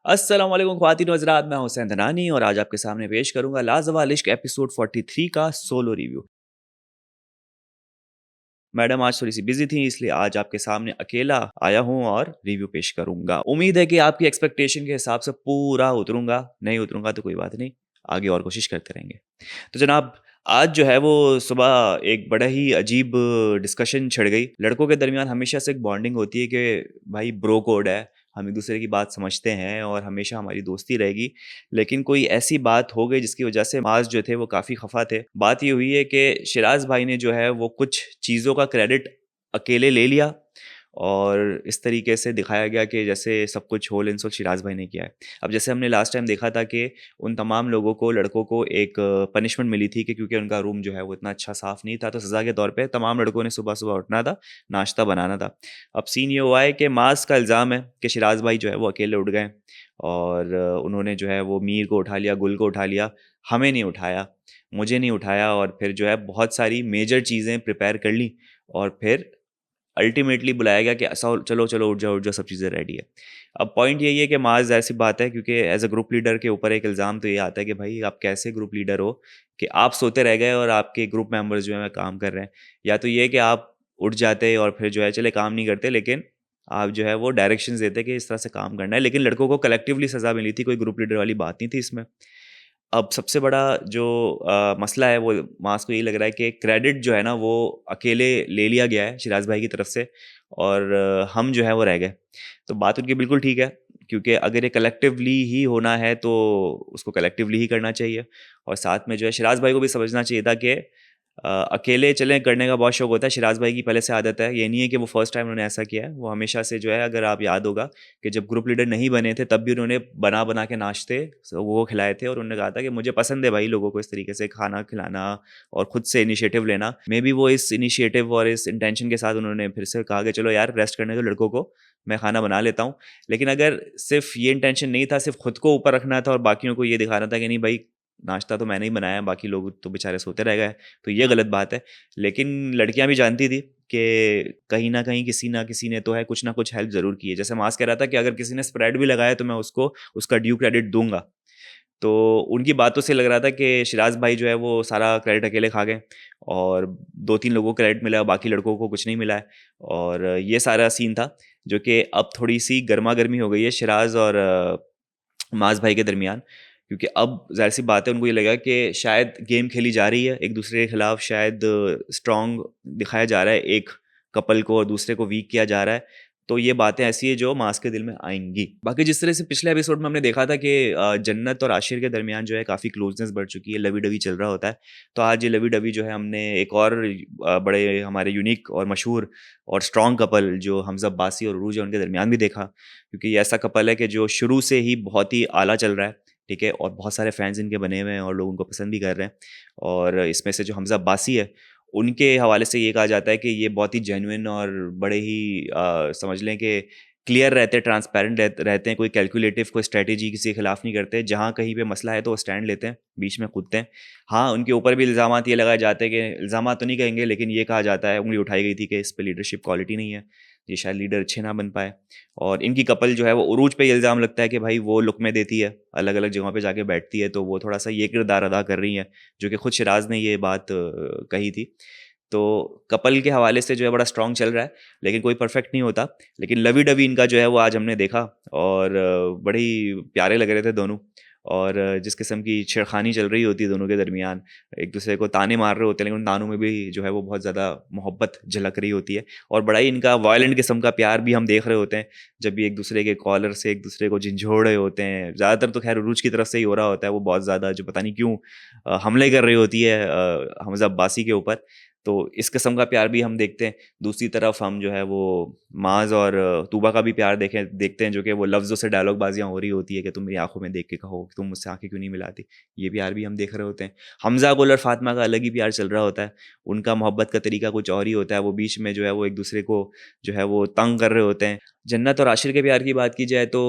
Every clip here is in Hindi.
अस्सलाम वालेकुम ख्वातीन व हज़रात, मैं हुसैन धनानी और आज आपके सामने पेश करूंगा लाजवाब इश्क एपिसोड 43 का सोलो रिव्यू। मैडम आज थोड़ी सी बिजी थी इसलिए आज आपके सामने अकेला आया हूं और रिव्यू पेश करूंगा। उम्मीद है कि आपकी एक्सपेक्टेशन के हिसाब से पूरा उतरूंगा, नहीं उतरूंगा तो कोई बात नहीं, आगे और कोशिश करते रहेंगे। तो जनाब, आज जो है वो सुबह एक बड़ा ही अजीब डिस्कशन छिड़ गई। लड़कों के दरमियान हमेशा से एक बॉन्डिंग होती है कि भाई ब्रो कोड है, हम एक दूसरे की बात समझते हैं और हमेशा हमारी दोस्ती रहेगी। लेकिन कोई ऐसी बात हो गई जिसकी वजह से माज जो थे वो काफ़ी खफा थे। बात ये हुई है कि शिराज भाई ने जो है वो कुछ चीज़ों का क्रेडिट अकेले ले लिया और इस तरीके से दिखाया गया कि जैसे सब कुछ होल एंड सोल शिराज भाई ने किया है। अब जैसे हमने लास्ट टाइम देखा था कि उन तमाम लोगों को, लड़कों को एक पनिशमेंट मिली थी कि क्योंकि उनका रूम जो है वो इतना अच्छा साफ़ नहीं था, तो सज़ा के तौर पे तमाम लड़कों ने सुबह-सुबह उठना था, नाश्ता बनाना था। अब सीन ये हुआ है कि माज़ का इल्ज़ाम है कि शिराज भाई जो है वो अकेले उठ गए और उन्होंने जो है वो मीर को उठा लिया, गुल को उठा लिया, हमें नहीं उठाया, मुझे नहीं उठाया और फिर जो है बहुत सारी मेजर चीज़ें प्रिपेयर कर ली और फिर अल्टीमेटली बुलाया गया कि ऐसा चलो चलो उठ जाओ, सब चीज़ें रेडी है। अब पॉइंट यही है कि माज़ ऐसी बात है क्योंकि एज अ ग्रुप लीडर के ऊपर एक इल्ज़ाम तो ये आता है कि भाई आप कैसे ग्रुप लीडर हो कि आप सोते रह गए और आपके ग्रुप मेंबर्स जो है काम कर रहे हैं। या तो ये कि आप उठ जाते और फिर जो है चले काम नहीं करते, लेकिन आप जो है वो डायरेक्शंस देते कि इस तरह से काम करना है। लेकिन लड़कों को कलेक्टिवली सज़ा मिली थी, कोई ग्रुप लीडर वाली बात नहीं थी इसमें। अब सबसे बड़ा जो मसला है वो मास को यही लग रहा है कि क्रेडिट जो है ना वो अकेले ले लिया गया है शिराज भाई की तरफ से और हम जो है वो रह गए। तो बात उनकी बिल्कुल ठीक है क्योंकि अगर ये कलेक्टिवली ही होना है तो उसको कलेक्टिवली ही करना चाहिए और साथ में जो है शिराज भाई को भी समझना चाहिए था कि अकेले चलें करने का बहुत शौक होता है। शिराज भाई की पहले से आदत है, ये नहीं है कि वो फर्स्ट टाइम उन्होंने ऐसा किया है, वो हमेशा से जो है, अगर आप याद होगा कि जब ग्रुप लीडर नहीं बने थे तब भी उन्होंने बना बना के नाश्ते वो खिलाए थे और उन्होंने कहा था कि मुझे पसंद है भाई लोगों को इस तरीके से खाना खिलाना और खुद से इनिशिएटिव लेना। मे बी वो इस इनिशिएटिव और इस इंटेंशन के साथ उन्होंने फिर से कहा कि चलो यार रेस्ट करने दो लड़कों को, मैं खाना बना लेता हूँ। लेकिन अगर सिर्फ ये इंटेंशन नहीं था, सिर्फ खुद को ऊपर रखना था और बाकियों को ये दिखाना था कि नहीं भाई नाश्ता तो मैंने ही बनाया, बाकी लोग तो बेचारे सोते रह गए, तो ये गलत बात है। लेकिन लड़कियां भी जानती थी कि कहीं न कहीं किसी न किसी ने तो है कुछ ना कुछ हेल्प ज़रूर की है। जैसे मास कह रहा था कि अगर किसी ने स्प्रेड भी लगाया तो मैं उसको उसका ड्यू क्रेडिट दूँगा। तो उनकी बातों से लग रहा था कि शिराज भाई जो है वो सारा क्रेडिट अकेले खा गए और 2-3 लोगों को क्रेडिट मिला, बाकी लड़कों को कुछ नहीं मिला है और ये सारा सीन था, जो कि अब थोड़ी-सी गरमा-गर्मी हो गई है शिराज और माज़ भाई के दरमियान। क्योंकि अब ज़ाहिर-सी बात है उनको ये लगा कि शायद गेम खेली जा रही है, एक दूसरे के खिलाफ शायद स्ट्रॉन्ग दिखाया जा रहा है एक कपल को और दूसरे को वीक किया जा रहा है। तो ये बातें ऐसी है जो मास के दिल में आएँगी। बाकी जिस तरह से पिछले एपिसोड में हमने देखा था कि जन्नत और आशिर के दरमियान जो है काफ़ी क्लोज़नेस बढ़ चुकी है, लवी-डवी चल रहा होता है। तो आज ये लवी-डवी जो है हमने एक और बड़े हमारे यूनिक और मशहूर और स्ट्रॉन्ग कपल जो हमज़ा अब्बासी और उरूज है उनके दरमियान भी देखा। क्योंकि ये ऐसा कपल है कि जो शुरू से ही बहुत ही आला चल रहा है, ठीक है? और बहुत सारे फैन्स इनके बने हुए हैं और लोग उनको पसंद भी कर रहे हैं। और इसमें से जो हमज़ा अब्बासी है, उनके हवाले से ये कहा जाता है कि ये बहुत ही जेन्युइन और बड़े ही समझ लें कि क्लियर रहते हैं, ट्रांसपेरेंट रहते हैं, कोई कैलकुलेटिव, कोई स्ट्रैटेजी किसी के खिलाफ नहीं करते। जहाँ कहीं पे मसला है तो वो स्टैंड लेते हैं, बीच में कूदते हैं। हाँ, उनके ऊपर भी इल्ज़ामात ये लगाए जाते हैं कि इल्ज़ामात तो नहीं कहेंगे, लेकिन ये कहा जाता है, उँगली उठाई गई थी कि इस पे लीडरशिप क्वालिटी नहीं है, ये शायद लीडर अच्छे ना बन पाए। और इनकी कपल जो है वो उरूज पे ये इल्ज़ाम लगता है कि भाई वो लुक़मे देती है, अलग-अलग जगहों पे जाके बैठती है, तो वो थोड़ा-सा ये किरदार अदा कर रही हैं, जो कि खुद शिराज़ ने ये बात कही थी। तो कपल के हवाले से जो है बड़ा स्ट्रॉन्ग चल रहा है, लेकिन कोई परफेक्ट नहीं होता। लेकिन लवी-डवी इनका जो है वो आज हमने देखा और बड़े ही प्यारे लग रहे थे दोनों और जिस किस्म की छेड़खानी चल रही होती है दोनों के दरमियान, एक-दूसरे को ताने मार रहे होते हैं, लेकिन उन तानों में भी जो है वो बहुत ज़्यादा मोहब्बत झलक रही होती है और बड़ा ही इनका वायलेंट किस्म का प्यार भी हम देख रहे होते हैं, जब भी एक-दूसरे के कॉलर से एक-दूसरे को झंझोड़ रहे होते हैं। ज़्यादातर तो खैर उरूज की तरफ से ही हो रहा होता है, वो बहुत ज़्यादा जो पता नहीं क्यों हमले कर रही होती है हमज़ा अब्बासी के ऊपर। तो इस किस्म का प्यार भी हम देखते हैं। दूसरी तरफ हम जो है वो माज़ और तूबा का भी प्यार देखते हैं, जो कि वो लफ्ज़ों से डायलॉग बाज़ियाँ हो रही होती है कि तुम मेरी आँखों में देख के कहो कि तुम मुझसे आँखें क्यों नहीं मिलाती। ये प्यार भी हम देख रहे होते हैं। हमज़ा गुल और फ़ातिमा का अलग ही प्यार चल रहा होता है। उनका मोहब्बत का तरीका कुछ और ही होता है। वो बीच में जो है वो एक-दूसरे को जो है वो तंग कर रहे होते हैं। जन्नत और आशिर के प्यार की बात की जाए तो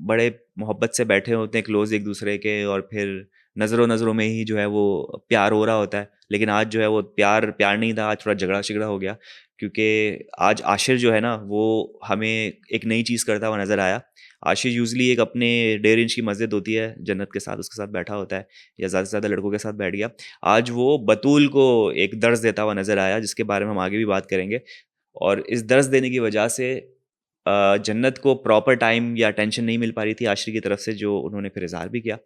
बड़े मोहब्बत से बैठे होते हैं क्लोज़ एक-दूसरे के और फिर नज़रों-नज़रों में ही जो है वो प्यार हो रहा होता है। लेकिन आज जो है वो प्यार प्यार नहीं था, आज थोड़ा झगड़ा-शिगड़ा हो गया क्योंकि आज आशिर जो है ना वो हमें एक नई चीज़ करता हुआ नज़र आया। आशिर यूज़ुअली एक अपने 1.5 इंच की मस्जिद होती है, जन्नत के साथ उसके साथ बैठा होता है या ज़्यादा से ज़्यादा लड़कों के साथ बैठ गया। आज वो बतूल को एक दर्स देता हुआ नज़र आया, जिसके बारे में हम आगे भी बात करेंगे। और इस दर्स देने की वजह से जन्नत को प्रॉपर टाइम या अटेंशन नहीं मिल पा रही थी आशिर की तरफ से, जो उन्होंने फिर इज़हार भी किया।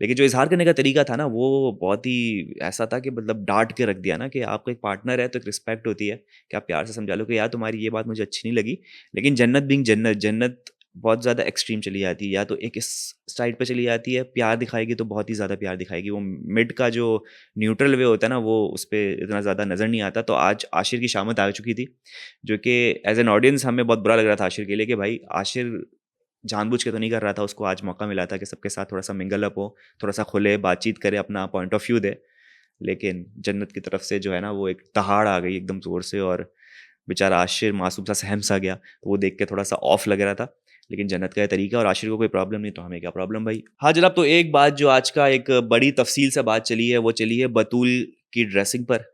लेकिन जो इज़हार करने का तरीका था ना, वो बहुत ही ऐसा था कि मतलब डाँट के रख दिया ना, कि आपका एक पार्टनर है तो एक रिस्पेक्ट होती है कि आप प्यार से समझा लो कि यार तुम्हारी ये बात मुझे अच्छी नहीं लगी। लेकिन जन्नत बीइंग जन्नत, जन्नत बहुत ज़्यादा एक्सट्रीम चली जाती है, या तो एक इस साइड पे चली जाती है, प्यार दिखाएगी तो बहुत ही ज़्यादा प्यार दिखाएगी। वो मिड का जो न्यूट्रल वे होता है ना, वो उसपे इतना ज़्यादा नज़र नहीं आता। तो आज आशिर की शामत आ चुकी थी, जो कि एज़ एन ऑडियंस हमें बहुत बुरा लग रहा था आशिर के लिए, कि भाई आशिर जानबूझ के तो नहीं कर रहा था, उसको आज मौका मिला था कि सबके साथ थोड़ा-सा मिंगल अप हो, थोड़ा-सा खुले, बातचीत करे, अपना पॉइंट ऑफ व्यू दे। लेकिन जन्नत की तरफ से जो है ना, वो एक दहाड़ आ गई एकदम ज़ोर से, और बेचारा आशिर मासूम सा सहम सा गया। तो वो देख के थोड़ा-सा ऑफ लग रहा था। लेकिन जन्नत का ये तरीका, और आशिर को कोई प्रॉब्लम नहीं, तो हमें क्या प्रॉब्लम भाई। हाँ जनाब, तो एक बात जो आज का एक बड़ी तफ़सील से बात चली है, वो चली है बतूल की ड्रेसिंग पर।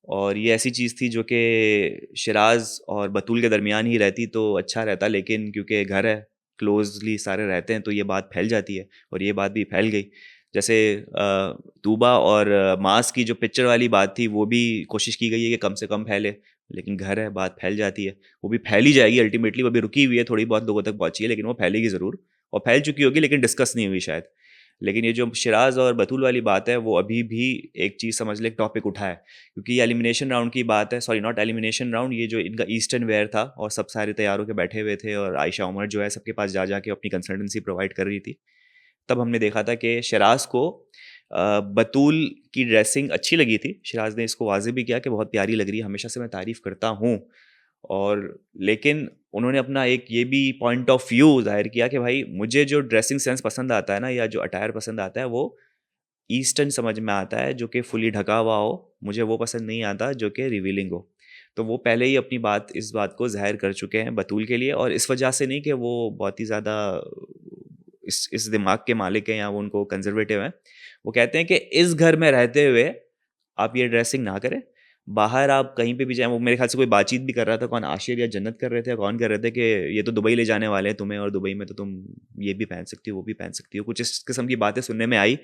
और ये ऐसी चीज़ थी जो कि शिराज़ और बतूल के दरमियान ही रहती तो अच्छा रहता, लेकिन क्योंकि घर है, क्लोज़ली सारे रहते हैं, तो ये बात फैल जाती है, और ये बात भी फैल गई। जैसे तूबा और मास की जो पिक्चर वाली बात थी, वो भी कोशिश की गई है कि कम से कम फैले, लेकिन घर है, बात फैल जाती है। वो भी फैल ही जाएगी अल्टीमेटली, वो अभी रुकी हुई है, थोड़ी बहुत लोगों तक पहुँची है, लेकिन वो फैलेगी ज़रूर, और फैल चुकी होगी, लेकिन डिस्कस नहीं हुई शायद। लेकिन ये जो शिराज़ और बतूल वाली बात है, वो अभी भी एक चीज़ समझ लें, एक टॉपिक उठा है, क्योंकि ये एलिमिनेशन राउंड की बात है, सॉरी नॉट एलिमिनेशन राउंड, ये जो इनका ईस्टर्न वेयर था, और सब सारे तैयार होके बैठे हुए थे, और आयशा उमर जो है सबके पास जा के अपनी कंसल्टेंसी प्रोवाइड कर रही थी। तब हमने देखा था कि शिराज़ को बतूल की ड्रेसिंग अच्छी लगी थी। शिराज़ ने इसको वाज़ेह भी किया कि बहुत प्यारी लग रही है, हमेशा से मैं तारीफ़ करता हूँ। और लेकिन उन्होंने अपना एक ये भी पॉइंट ऑफ व्यू ज़ाहिर किया कि भाई मुझे जो ड्रेसिंग सेंस पसंद आता है ना, या जो अटायर पसंद आता है, वो ईस्टर्न समझ में आता है, जो कि फुली ढका हुआ हो। मुझे वो पसंद नहीं आता जो कि रिवीलिंग हो। तो वो पहले ही अपनी इस बात को ज़ाहिर कर चुके हैं बतूल के लिए, और इस वजह से नहीं कि वो बहुत ही ज़्यादा इस दिमाग के मालिक हैं, या वो उनको कंज़र्वेटिव हैं। वो कहते हैं कि इस घर में रहते हुए आप ये ड्रेसिंग ना करें। बाहर आप कहीं पे भी जाएँ, वो मेरे ख़्याल से कोई बातचीत भी कर रहा था, कौन आशिर या जन्नत कर रहे थे, या कौन कर रहे थे कि ये तो दुबई ले जाने वाले हैं तुम्हें, और दुबई में तो तुम ये भी पहन सकती हो, वो भी पहन सकती हो। कुछ इस किस्म की बातें सुनने में आई।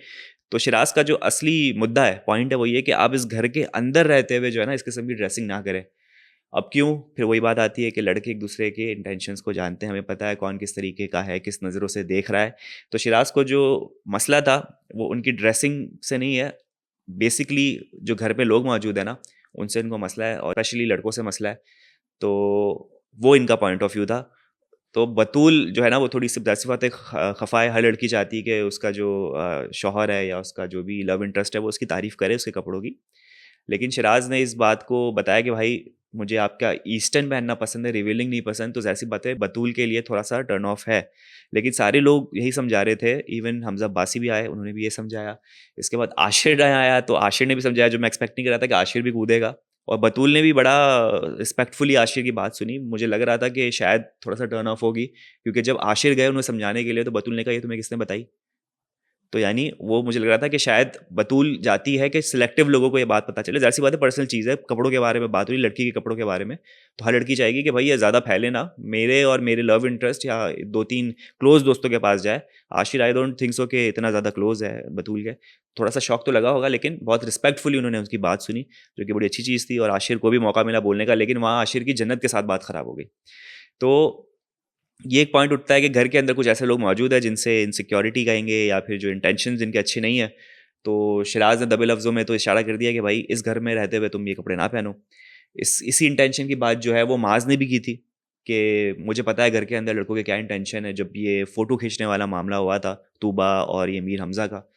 तो शिराज़ का जो असली मुद्दा है, पॉइंट है, वो ये कि आप इस घर के अंदर रहते हुए जो है ना, इस किस्म की ड्रेसिंग ना करें। अब क्यों? फिर वही बात आती है कि लड़के एक-दूसरे के इंटेंशंस को जानते हैं, हमें पता है कौन किस तरीके का है, किस नज़रों से देख रहा है। तो शिराज़ को जो मसला था, वो उनकी ड्रेसिंग से नहीं है, बेसिकली जो घर पे लोग मौजूद हैं ना, उनसे इनको मसला है, और स्पेशली लड़कों से मसला है। तो वो इनका पॉइंट ऑफ व्यू था। तो बतूल जो है ना, वो थोड़ी-सी ज़ाहिर-सी बात है, ख़फ़ा है, हर लड़की चाहती है कि उसका जो शौहर है, या उसका जो भी लव इंटरेस्ट है, वो उसकी तारीफ़ करे उसके कपड़ों की। लेकिन शिराज़ ने इस बात को बताया कि भाई मुझे आपका ईस्टर्न पहनना पसंद है, रिवीलिंग नहीं पसंद। तो ज़ाहिर-सी बात है, बतूल के लिए थोड़ा-सा टर्न ऑफ है। लेकिन सारे लोग यही समझा रहे थे, इवन हमज़ा अब्बासी भी आए, उन्होंने भी ये समझाया। इसके बाद आशिर आया, तो आशिर ने भी समझाया, जो मैं एक्सपेक्ट नहीं कर रहा था कि आशिर भी कूदेगा। और बतूल ने भी बड़ा रिस्पेक्टफुली आशिर की बात सुनी। मुझे लग रहा था कि शायद थोड़ा-सा टर्न ऑफ होगी, क्योंकि जब आशिर गए उन्हें समझाने के लिए, तो बतूल ने कहा, "ये तुम्हें किसने बताई?" तो यानी वो मुझे लग रहा था कि शायद बतूल चाहती है कि सिलेक्टिव लोगों को ये बात पता चले। ज़ाहिर-सी बात है, पर्सनल चीज़ है, कपड़ों के बारे में बात हुई, लड़की के कपड़ों के बारे में। तो हर लड़की चाहेगी कि भई ये ज़्यादा फैले ना, मेरे और मेरे लव इंटरेस्ट या 2-3 क्लोज़ दोस्तों के पास जाए। Ashir I don't think so कि इतना ज़्यादा क्लोज़ है बतूल के। थोड़ा-सा शॉक तो लगा होगा, लेकिन बहुत रिस्पेक्टफुली उन्होंने उसकी बात सुनी, जो कि बड़ी अच्छी चीज़ थी, और आशिर को भी मौका मिला बोलने का, लेकिन वहाँ आशिर की जन्नत के साथ बात खराब हो गई। तो ये एक पॉइंट उठता है कि घर के अंदर कुछ ऐसे लोग मौजूद हैं जिनसे इनसिक्योरिटी कहेंगे, या फिर जो इंटेंशंस जिनके अच्छे नहीं है। तो शिराज ने दबे लफ्ज़ों में तो इशारा कर दिया कि भाई इस घर में रहते हुए तुम ये कपड़े ना पहनो। इसी इंटेंशन की बात जो है वो माज ने भी की थी, कि मुझे पता है घर के अंदर लड़कों के क्या इंटेंशन है। जब ये फ़ोटो खींचने वाला मामला हुआ था तूबा और ये मीर हमज़ा का,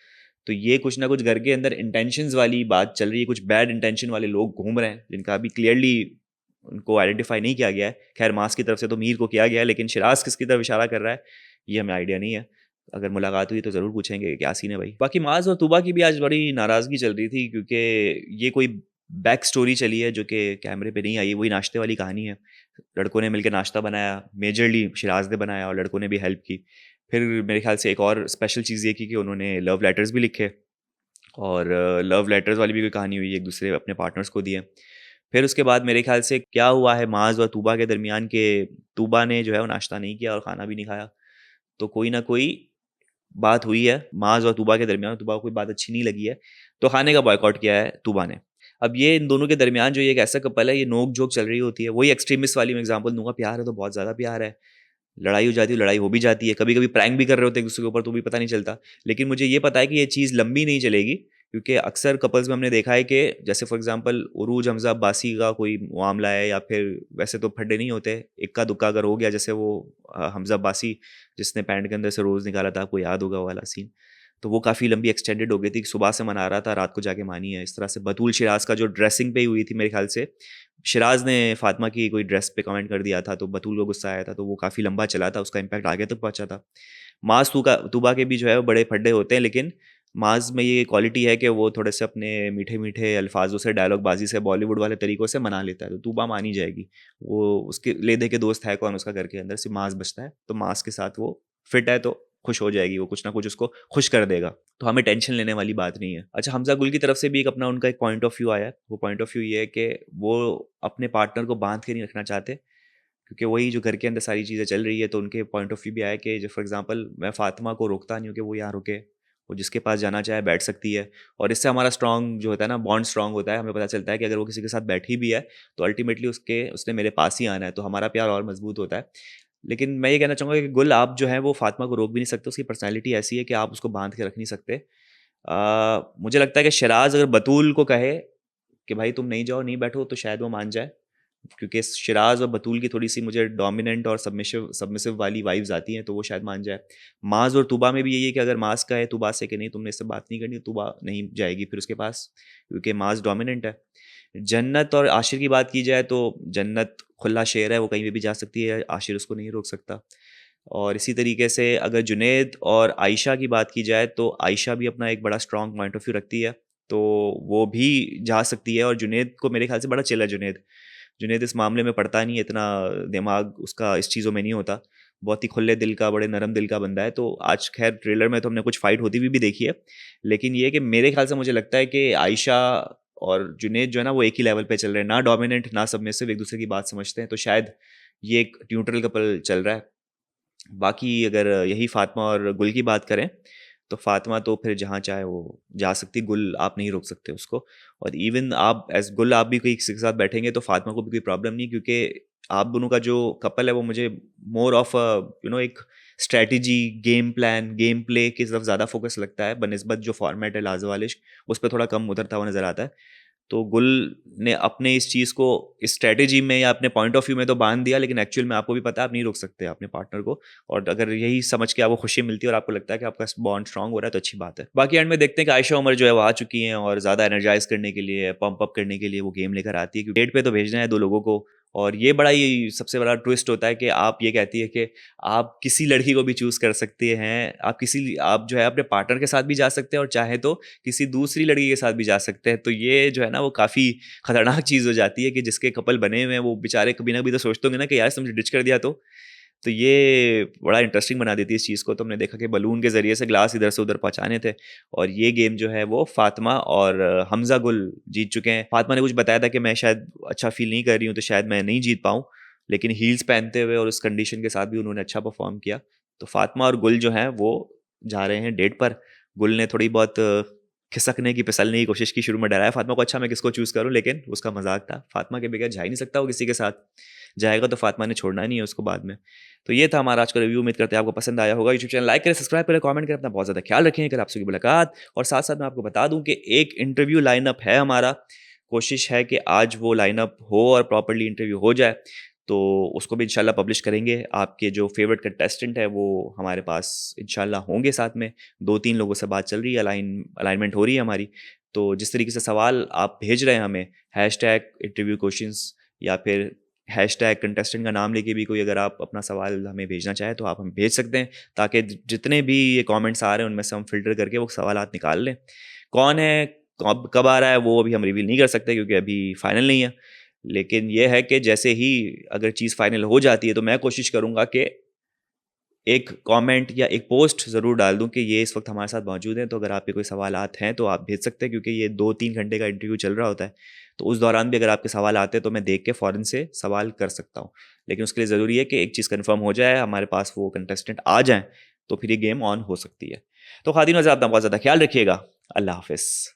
तो ये कुछ ना कुछ घर के अंदर इंटेंशंस वाली बात चल रही है, कुछ बैड इंटेंशन वाले लोग घूम रहे हैं, जिनका अभी क्लियरली उनको आइडेंटिफ़ाई नहीं किया गया है। ख़ैर मास की तरफ से तो मीर को किया गया है, लेकिन शिराज़ किसकी तरफ इशारा कर रहा है, ये हमें आइडिया नहीं है। अगर मुलाकात हुई तो ज़रूर पूछेंगे क्या सीन है भाई। बाकी माज़ और तूबा की भी आज बड़ी नाराज़गी चल रही थी, क्योंकि ये कोई बैक स्टोरी चली है जो कि कैमरे पे नहीं आई, वही नाश्ते वाली कहानी है। लड़कों ने मिलके नाश्ता बनाया, मेजरली शिराज़ ने बनाया, और लड़कों ने भी हेल्प की। फिर मेरे ख़्याल से एक और स्पेशल चीज़ ये की कि उन्होंने लव लेटर्स भी लिखे, और लव लेटर्स वाली भी कोई कहानी हुई, एक-दूसरे अपने पार्टनर्स को दिए। फिर उसके बाद मेरे ख़्याल से क्या हुआ है माज़ और तूबा के दरमियान, के तूबा ने जो है वो नाश्ता नहीं किया और खाना भी नहीं खाया। तो कोई ना कोई बात हुई है माज और तूबा के दरमियान, तूबा को कोई बात अच्छी नहीं लगी है, तो खाने का बॉयकॉट किया है तूबा ने। अब ये इन दोनों के दरमियान जो ये एक ऐसा कपल है, ये नोक जोक चल रही होती है, वही एक्सट्रीमिस्ट वाली मैं एग्जांपल दूंगा, प्यार है तो बहुत ज़्यादा प्यार है, लड़ाई हो जाती है, लड़ाई हो भी जाती है, कभी कभी प्रैंक भी कर रहे होते हैं एक दूसरे के ऊपर, तो भी पता नहीं चलता। लेकिन मुझे ये पता है कि ये चीज़ लंबी नहीं चलेगी, क्योंकि अक्सर कपल्स में हमने देखा है कि जैसे फॉर एग्जांपल उरूज हमजा अब्बासी का कोई मामला है, या फिर वैसे तो फड्डे नहीं होते, इक्का दुक्का अगर हो गया, जैसे वो हमजा अब्बासी जिसने पैंट के अंदर से रोज़ निकाला था, आपको याद होगा वो वाला सीन, तो वो काफ़ी लंबी एक्सटेंडेड हो गई थी, सुबह से मना रहा था, रात को जाके मानी है। इस तरह से बतूल शिराज का जो ड्रेसिंग पे ही हुई थी मेरे ख्याल से, शिराज ने फातिमा की कोई ड्रेस पे कमेंट कर दिया था, तो बतूल को गुस्सा आया था, तो वो काफ़ी लंबा चला था, उसका इम्पैक्ट आगे तक पहुंचा था। माज तूबा के भी जो है वो बड़े फड्डे होते हैं, लेकिन माज में ये क्वालिटी है कि वो थोड़े से अपने मीठे मीठे अल्फाजों से, डायलॉग बाजी से, बॉलीवुड वाले तरीकों से मना लेता है, तो तूबा मानी जाएगी। वो उसके ले दे के दोस्त है कौन उसका घर के अंदर, सिर्फ माज बचता है, तो माज के साथ वो फिट है, तो खुश हो जाएगी, वो कुछ ना कुछ उसको खुश कर देगा, तो हमें टेंशन लेने वाली बात नहीं है। अच्छा, हमजा गुल की तरफ से भी एक अपना उनका एक पॉइंट ऑफ व्यू आया है, वो पॉइंट ऑफ व्यू ये है कि वो अपने पार्टनर को बांध के नहीं रखना चाहते, क्योंकि वही जो घर के अंदर सारी चीज़ें चल रही है, तो उनके पॉइंट ऑफ व्यू भी आया कि जो फॉर एग्जांपल मैं फातिमा को रोकता नहीं हूँ कि वो यहाँ रुके, वो जिसके पास जाना चाहे बैठ सकती है, और इससे हमारा स्ट्रॉन्ग जो होता है ना, बॉन्ड स्ट्रॉन्ग होता है, हमें पता चलता है कि अगर वो किसी के साथ बैठी भी है तो अल्टीमेटली उसने मेरे पास ही आना है, तो हमारा प्यार और मजबूत होता है। लेकिन मैं ये कहना चाहूँगा कि गुल आप जो है वो फातिमा को रोक भी नहीं सकते, उसकी पर्सनैलिटी ऐसी है कि आप उसको बांध के रख नहीं सकते। मुझे लगता है कि शराज अगर बतूल को कहे कि भाई तुम नहीं जाओ, नहीं बैठो, तो शायद वो मान जाए, क्योंकि शिराज और बतूल की थोड़ी सी मुझे डोमिनेंट और सबमिसिव सबमिसिव वाली वाइब्स आती हैं, तो वो शायद मान जाए। माज और तूबा में भी यही है कि अगर माज कहे तूबा से कि नहीं तुमने इससे बात नहीं करनी, तूबा नहीं जाएगी फिर उसके पास, क्योंकि माज डोमिनेंट है। जन्नत और आशिर की बात की जाए तो जन्नत खुला शेर है, वो कहीं पे भी जा सकती है, आशिर उसको नहीं रोक सकता। और इसी तरीके से अगर जुनैद और आयशा की बात की जाए तो आयशा भी अपना एक बड़ा स्ट्रॉन्ग पॉइंट ऑफ व्यू रखती है, तो वो भी जा सकती है। और जुनैद को मेरे ख्याल से बड़ा चिल है जुनैद, जुनैद इस मामले में पड़ता नहीं है, इतना दिमाग उसका इस चीज़ों में नहीं होता, बहुत ही खुले दिल का, बड़े नरम दिल का बंदा है। तो आज खैर ट्रेलर में तो हमने कुछ फाइट होती हुई भी देखी है, लेकिन ये कि मेरे ख्याल से मुझे लगता है कि आयशा और जुनैद जो है ना वो एक ही लेवल पे चल रहे हैं, ना डोमिनेंट ना सबमिसिव, एक दूसरे की बात समझते हैं, तो शायद ये एक न्यूट्रल कपल चल रहा है। बाकी अगर यही फातिमा और गुल की बात करें, तो फातिमा तो फिर जहाँ चाहे वो जा सकती, गुल आप नहीं रोक सकते उसको। और इवन आप एज गुल आप भी कोई किसी के साथ बैठेंगे तो फातिमा को भी कोई प्रॉब्लम नहीं, क्योंकि आप दोनों का जो कपल है वो मुझे मोर ऑफ एक strategy, game plan, game play की तरफ ज़्यादा फोकस लगता है, बनिस्बत जो फॉर्मेट है लाजो वालिश, उस पर थोड़ा कम उतरता हुआ नज़र आता है। तो गुल ने अपने इस चीज़ को इस स्ट्रैटेजी में या अपने पॉइंट ऑफ व्यू में तो बांध दिया, लेकिन एक्चुअल में आपको भी पता है आप नहीं रोक सकते अपने पार्टनर को, और अगर यही समझ के आपको खुशी मिलती है और आपको लगता है कि आपका बॉन्ड स्ट्रांग हो रहा है तो अच्छी बात है। बाकी एंड में देखते हैं कि आयशा उमर जो है वो आ चुकी हैं और ज़्यादा एनर्जाइज करने के लिए, पंप अप करने के लिए वो गेम लेकर आती है, क्योंकि डेट पे तो भेजना है दो लोगों को। और ये बड़ा ही सबसे बड़ा ट्विस्ट होता है कि आप ये कहती है कि आप किसी लड़की को भी चूज़ कर सकते हैं, आप जो है अपने पार्टनर के साथ भी जा सकते हैं और चाहे तो किसी दूसरी लड़की के साथ भी जा सकते हैं। तो ये जो है ना वो काफ़ी खतरनाक चीज़ हो जाती है कि जिसके कपल बने हुए हैं वो बेचारे कभी ना कभी तो सोचते होंगे ना कि यार तुमने डिच कर दिया तो ये बड़ा इंटरेस्टिंग बना देती है इस चीज़ को। तो हमने देखा कि बलून के ज़रिए से ग्लास इधर से उधर पहुँचाने थे, और ये गेम जो है वो फातिमा और हमज़ा गुल जीत चुके हैं। फातिमा ने कुछ बताया था कि मैं शायद अच्छा फ़ील नहीं कर रही हूँ तो शायद मैं नहीं जीत पाऊँ, लेकिन हील्स पहनते हुए और उस कंडीशन के साथ भी उन्होंने अच्छा परफ़ॉर्म किया। तो फातिमा और गुल जो हैं वो जा रहे हैं डेट पर। गुल ने थोड़ी बहुत खिसकने की, फिसलने की कोशिश की, शुरू में डराया फातिमा को, अच्छा मैं किसको चूज़ करूँ, लेकिन उसका मज़ाक था। फातिमा के बगैर जा ही नहीं सकता वो किसी के साथ, जाएगा तो फातिमा ने छोड़ना नहीं है उसको बाद में। तो ये था हमारा आज का रिव्यू, उम्मीद करते हैं आपको पसंद आया होगा। यूट्यूब चैनल लाइक करें, सब्सक्राइब करें, कमेंट करें, अपना बहुत ज़्यादा ख्याल रखें। अगर आपसे मुलाकात, और साथ साथ मैं आपको बता दूं कि एक इंटरव्यू लाइनअप है हमारा, कोशिश है कि आज वो लाइनअप हो और प्रॉपर्ली इंटरव्यू हो जाए, तो उसको भी इंशाल्लाह पब्लिश करेंगे। आपके जो फेवरेट कंटेस्टेंट है वो हमारे पास इंशाल्लाह होंगे साथ में। 2-3 लोगों से बात चल रही है, अलाइनमेंट हो रही है हमारी। तो जिस तरीके से सवाल आप भेज रहे हैं हमें, हैशटैग इंटरव्यू क्वेश्चंस या फिर हैशटैग कंटेस्टेंट का नाम लेके भी कोई अगर आप अपना सवाल हमें भेजना चाहें तो आप हमें भेज सकते हैं, ताकि जितने भी ये कमेंट्स आ रहे हैं उनमें से हम फ़िल्टर करके वो सवालात निकाल लें। कौन है, कब कब आ रहा है, वो अभी हम रिवील नहीं कर सकते क्योंकि अभी फाइनल नहीं है। लेकिन ये है कि जैसे ही अगर चीज़ फाइनल हो जाती है तो मैं कोशिश करूँगा कि एक कमेंट या एक पोस्ट ज़रूर डाल दूँ कि ये इस वक्त हमारे साथ मौजूद हैं, तो अगर आपके कोई सवालात हैं तो आप भेज सकते हैं, क्योंकि ये 2-3 घंटे का इंटरव्यू चल रहा होता है। तो उस दौरान भी अगर आपके सवाल आते हैं तो मैं देख के फ़ौरन से सवाल कर सकता हूँ। लेकिन उसके लिए ज़रूरी है कि एक चीज़ कन्फर्म हो जाए, हमारे पास वो कंटेस्टेंट आ जाएँ, तो फिर ये गेम ऑन हो सकती है। तो ख़ातिन हज़रात, अपना बहुत ज़्यादा ख़्याल रखिएगा। अल्लाह हाफ़िज़।